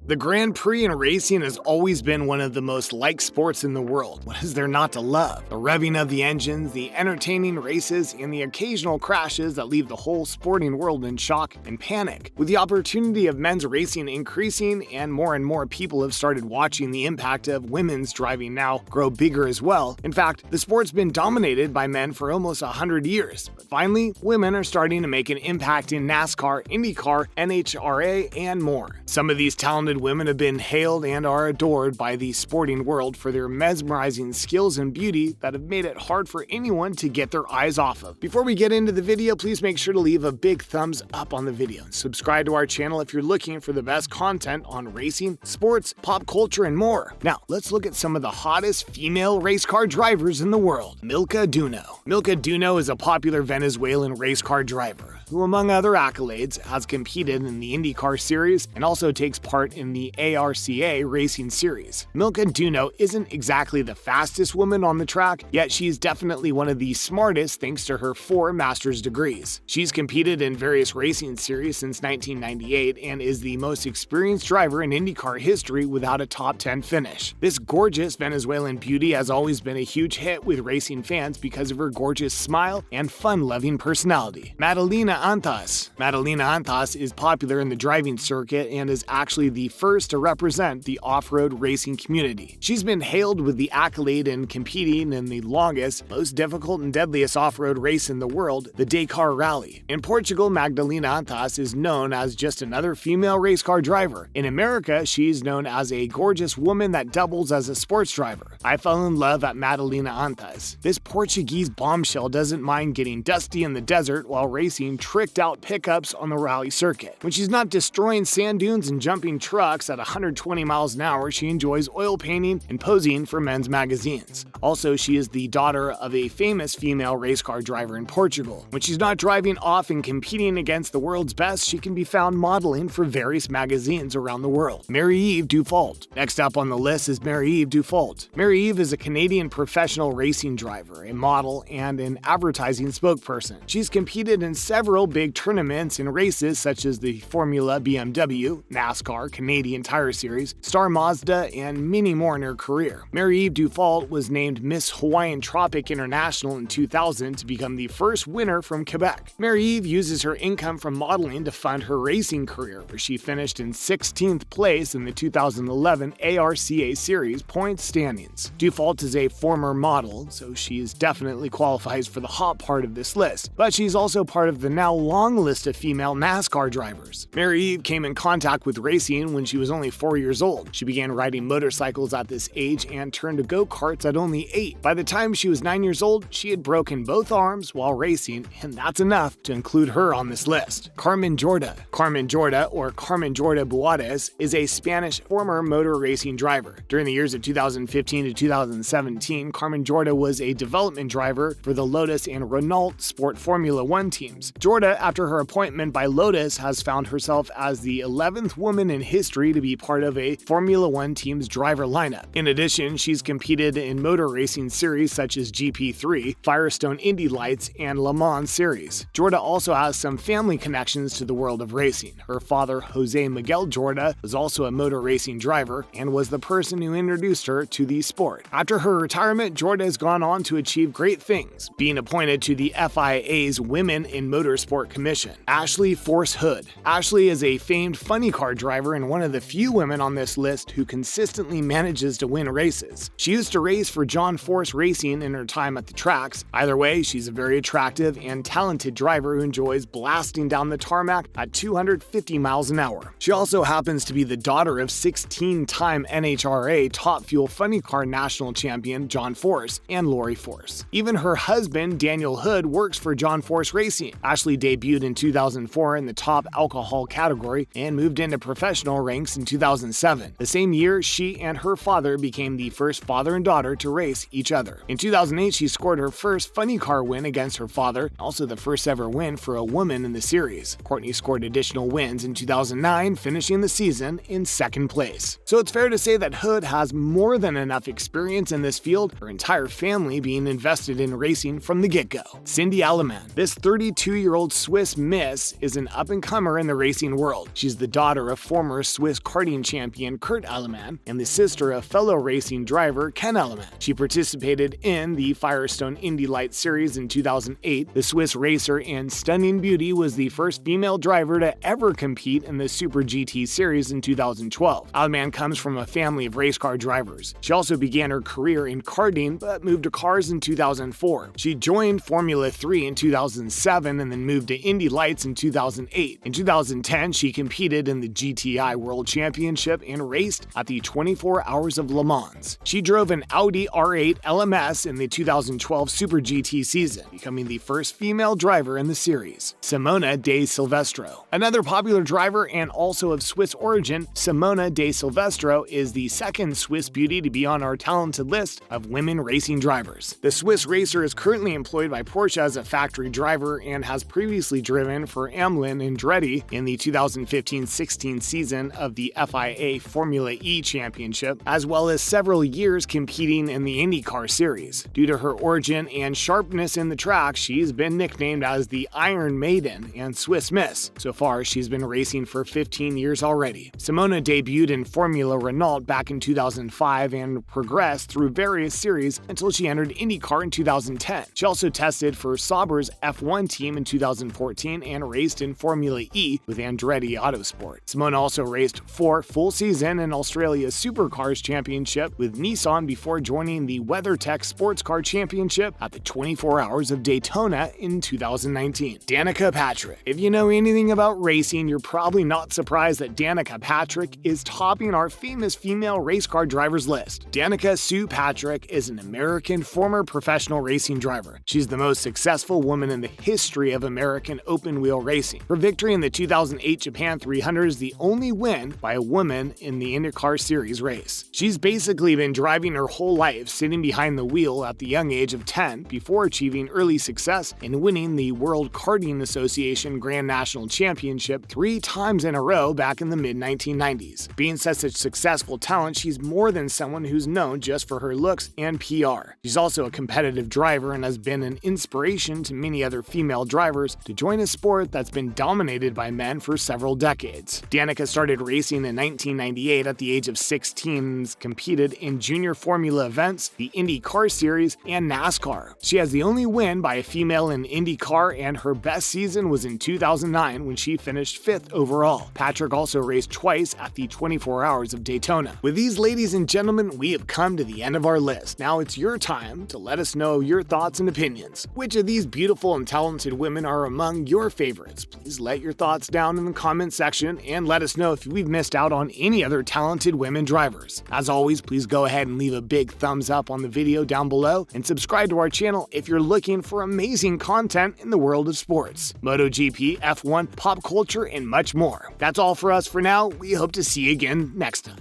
The Grand Prix in racing has always been one of the most liked sports in the world. What is there not to love? The revving of the engines, the entertaining races, and the occasional crashes that leave the whole sporting world in shock and panic. With the opportunity of men's racing increasing and more people have started watching the impact of women's driving now grow bigger as well. In fact, the sport's been dominated by men for almost 100 years. But finally, women are starting to make an impact in NASCAR, IndyCar, NHRA, and more. Some of these talented women have been hailed and are adored by the sporting world for their mesmerizing skills and beauty that have made it hard for anyone to get their eyes off of. Before we get into the video, please make sure to leave a big thumbs up on the video and subscribe to our channel if you're looking for the best content on racing, sports, pop culture, and more. Now, let's look at some of the hottest female race car drivers in the world. Milka Duno. Milka Duno is a popular Venezuelan race car driver who, among other accolades, has competed in the IndyCar series and also takes part in the ARCA racing series. Milka Duno isn't exactly the fastest woman on the track, yet she's definitely one of the smartest thanks to her 4 master's degrees. She's competed in various racing series since 1998 and is the most experienced driver in IndyCar history without a top 10 finish. This gorgeous Venezuelan beauty has always been a huge hit with racing fans because of her gorgeous smile and fun-loving personality. Madalena Antas. Madalena Antas is popular in the driving circuit and is actually the first to represent the off-road racing community. She's been hailed with the accolade in competing in the longest, most difficult and deadliest off-road race in the world, the Dakar Rally. In Portugal, Madalena Antas is known as just another female race car driver. In America, she's known as a gorgeous woman that doubles as a sports driver. I fell in love at Madalena Antas. This Portuguese bombshell doesn't mind getting dusty in the desert while racing tricked out pickups on the rally circuit. When she's not destroying sand dunes and jumping trucks at 120 miles an hour, she enjoys oil painting and posing for men's magazines. Also, she is the daughter of a famous female race car driver in Portugal. When she's not driving off and competing against the world's best, she can be found modeling for various magazines around the world. Marie-Eve Dufault. Next up on the list is Marie-Eve Dufault. Marie-Eve is a Canadian professional racing driver, a model, and an advertising spokesperson. She's competed in several big tournaments and races such as the Formula BMW, NASCAR, Canadian Tire Series, Star Mazda, and many more in her career. Marie-Eve Dufault was named Miss Hawaiian Tropic International in 2000 to become the first winner from Quebec. Marie-Eve uses her income from modeling to fund her racing career, where she finished in 16th place in the 2011 ARCA Series points standings. Dufault is a former model, so she definitely qualifies for the hot part of this list, but she's also part of the now long list of female NASCAR drivers. Marie-Eve came in contact with racing when she was only 4 years old. She began riding motorcycles at this age and turned to go-karts at only 8. By the time she was 9 years old, she had broken both arms while racing, and that's enough to include her on this list. Carmen Jorda. Carmen Jorda, or Carmen Jorda Buarez, is a Spanish former motor racing driver. During the years of 2015 to 2017, Carmen Jorda was a development driver for the Lotus and Renault Sport Formula One teams. Jorda, after her appointment by Lotus, has found herself as the 11th woman in history to be part of a Formula One team's driver lineup. In addition, she's competed in motor racing series such as GP3, Firestone Indy Lights, and Le Mans Series. Jorda also has some family connections to the world of racing. Her father, Jose Miguel Jorda, was also a motor racing driver and was the person who introduced her to the sport. After her retirement, Jorda has gone on to achieve great things, being appointed to the FIA's Women in Motorsport Commission. Ashley Force Hood. Ashley is a famed funny car driver and one of the few women on this list who consistently manages to win races. She used to race for John Force Racing in her time at the tracks. Either way, she's a very attractive and talented driver who enjoys blasting down the tarmac at 250 miles an hour. She also happens to be the daughter of 16-time NHRA Top Fuel Funny Car National Champion John Force and Lori Force. Even her husband, Daniel Hood, works for John Force Racing. Ashley debuted in 2004 in the top alcohol category and moved into professional ranks in 2007. The same year, she and her father became the first father and daughter to race each other. In 2008, she scored her first funny car win against her father, also the first ever win for a woman in the series. Courtney scored additional wins in 2009, finishing the season in 2nd place. So it's fair to say that Hood has more than enough experience in this field, her entire family being invested in racing from the get-go. Cindy Aleman. This 32-year-old 17-year-old Swiss Miss is an up-and-comer in the racing world. She's the daughter of former Swiss karting champion Kurt Ellemann and the sister of fellow racing driver Ken Ellemann. She participated in the Firestone Indy Lights Series in 2008. The Swiss racer and stunning beauty was the first female driver to ever compete in the Super GT Series in 2012. Ellemann comes from a family of race car drivers. She also began her career in karting but moved to cars in 2004. She joined Formula 3 in 2007 and then moved to Indy Lights in 2008. In 2010, she competed in the GTI World Championship and raced at the 24 Hours of Le Mans. She drove an Audi R8 LMS in the 2012 Super GT season, becoming the first female driver in the series. Simona de Silvestro. Another popular driver and also of Swiss origin, Simona de Silvestro is the second Swiss beauty to be on our talented list of women racing drivers. The Swiss racer is currently employed by Porsche as a factory driver and has previously driven for Amlin Andretti in the 2015-16 season of the FIA Formula E Championship, as well as several years competing in the IndyCar Series. Due to her origin and sharpness in the track, she's been nicknamed as the Iron Maiden and Swiss Miss. So far, she's been racing for 15 years already. Simona debuted in Formula Renault back in 2005 and progressed through various series until she entered IndyCar in 2010. She also tested for Sauber's F1 team in 2014 and raced in Formula E with Andretti Autosport. Simona also raced 4 full seasons in Australia's Supercars Championship with Nissan before joining the WeatherTech Sports Car Championship at the 24 Hours of Daytona in 2019. Danica Patrick. If you know anything about racing, you're probably not surprised that Danica Patrick is topping our famous female race car drivers list. Danica Sue Patrick is an American former professional racing driver. She's the most successful woman in the history of American open-wheel racing. Her victory in the 2008 Japan 300 is the only win by a woman in the IndyCar Series race. She's basically been driving her whole life, sitting behind the wheel at the young age of 10 before achieving early success in winning the World Karting Association Grand National Championship 3 times in a row back in the mid-1990s. Being such a successful talent, she's more than someone who's known just for her looks and PR. She's also a competitive driver and has been an inspiration to many other female drivers to join a sport that's been dominated by men for several decades. Danica started racing in 1998 at the age of 16 and competed in junior formula events, the Indy Car Series, and NASCAR. She has the only win by a female in IndyCar, and her best season was in 2009 when she finished 5th overall. Patrick also raced twice at the 24 Hours of Daytona. With these, ladies and gentlemen, we have come to the end of our list. Now it's your time to let us know your thoughts and opinions. Which of these beautiful and talented women are among your favorites? Please let your thoughts down in the comment section and let us know if we've missed out on any other talented women drivers. As always, please go ahead and leave a big thumbs up on the video down below and subscribe to our channel if you're looking for amazing content in the world of sports, MotoGP, F1, pop culture, and much more. That's all for us for now. We hope to see you again next time.